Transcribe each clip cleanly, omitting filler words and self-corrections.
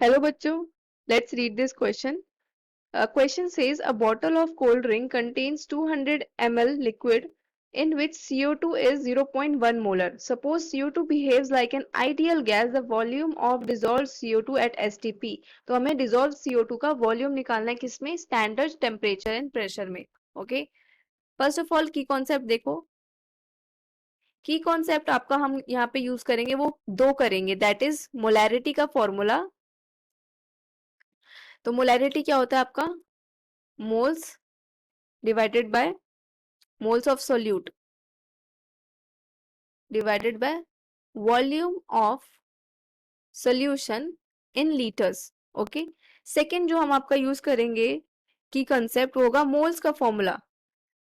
Hello bachcho, let's read this question. Question says a bottle of cold drink contains 200 ml liquid in which CO2 is 0.1 molar. Suppose CO2 behaves like an ideal gas, the volume of dissolved CO2 at STP. तो हमें dissolved CO2 का volume निकालना है किसमें? Standard temperature and pressure में. Okay. First of all की concept देखो. की concept आपका हम यहाँ पे use करेंगे वो दो करेंगे. That is molarity का formula. तो मोलैरिटी क्या होता है आपका? Moles divided by moles of solute divided by volume of solution in litres. Okay. Second जो हम आपका यूज करेंगे की कंसेप्ट होगा मोल्स का formula.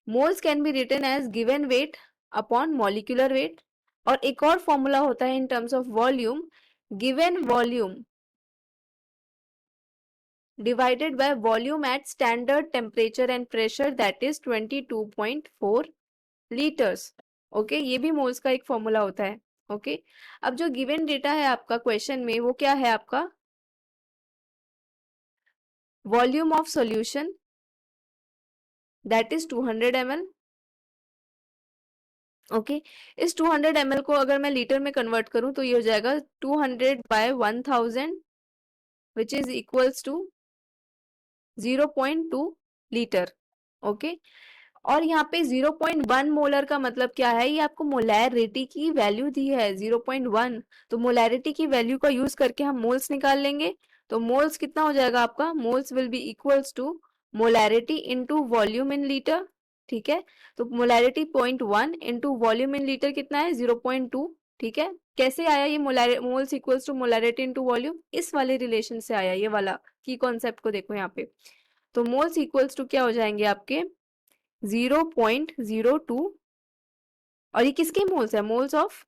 Moles can be written as given weight upon molecular weight. और एक और फॉर्मूला होता है in terms of volume, given volume divided by volume at standard temperature and pressure, that is 22.4 liters. Okay, ये भी moles का एक formula होता है. ओके. अब जो गिवन डेटा है आपका क्वेश्चन में वो क्या है आपका? Volume of solution that is 200 ml. Okay. इस 200 ml को अगर मैं लीटर में कन्वर्ट करूं तो ये हो जाएगा 200 by 1000 which is equals to 0.2 litre. Okay. और यहाँ पे 0.1 मोलर का मतलब क्या है? ये आपको मोलैरिटी की वैल्यू दी है 0.1. तो मोलैरिटी की वैल्यू का यूज करके हम मोल्स निकाल लेंगे. तो मोल्स कितना हो जाएगा आपका? Moles will be equals to molarity into volume in litre. ठीक है. तो molarity 0.1 into volume in litre कितना है? 0.2. ठीक है. कैसे आया ये moles equals to molarity into volume? इस वाले रिलेशन से आया, ये वाला की कॉन्सेप्ट को देखो यहाँ पे. तो मोल्स इक्वल्स टू क्या हो जाएंगे आपके? 0.02. और ये किसके मोल्स है? Moles of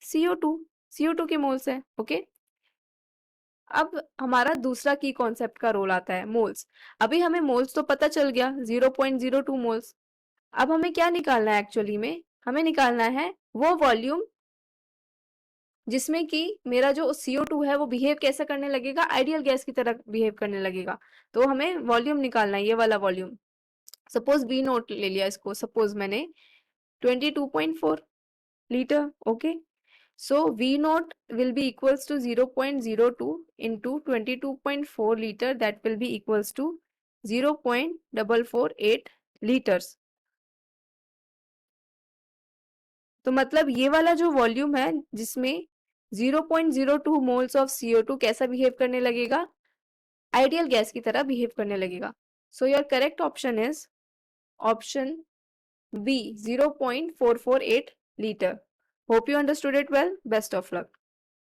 CO2. CO2 के मोल्स है. ओके. अब हमारा दूसरा की कॉन्सेप्ट का रोल आता है मोल्स. अभी हमें मोल्स तो पता चल गया 0.02 मोल्स. अब हमें क्या निकालना है? एक्चुअली में हमें निकालना है वो वॉल्यूम जिसमें कि मेरा जो CO2 है वो बिहेव कैसा करने लगेगा? आइडियल गैस की तरह बिहेव करने लगेगा. तो हमें वॉल्यूम निकालना है, ये वाला वॉल्यूम. सपोज V नोट ले लिया इसको. सपोज मैंने 22.4 liter. Okay. So V naught will be equals to 0.02 into 22.4 liter, that will be equals to 0.448 liters. तो मतलब ये वाला जो वॉल्यूम है जिसमें 0.02 मोल्स ऑफ CO2 कैसा बिहेव करने लगेगा? आइडियल गैस की तरह बिहेव करने लगेगा. So your correct option is option B, 0.448 liter. Hope you understood it well. Best of luck.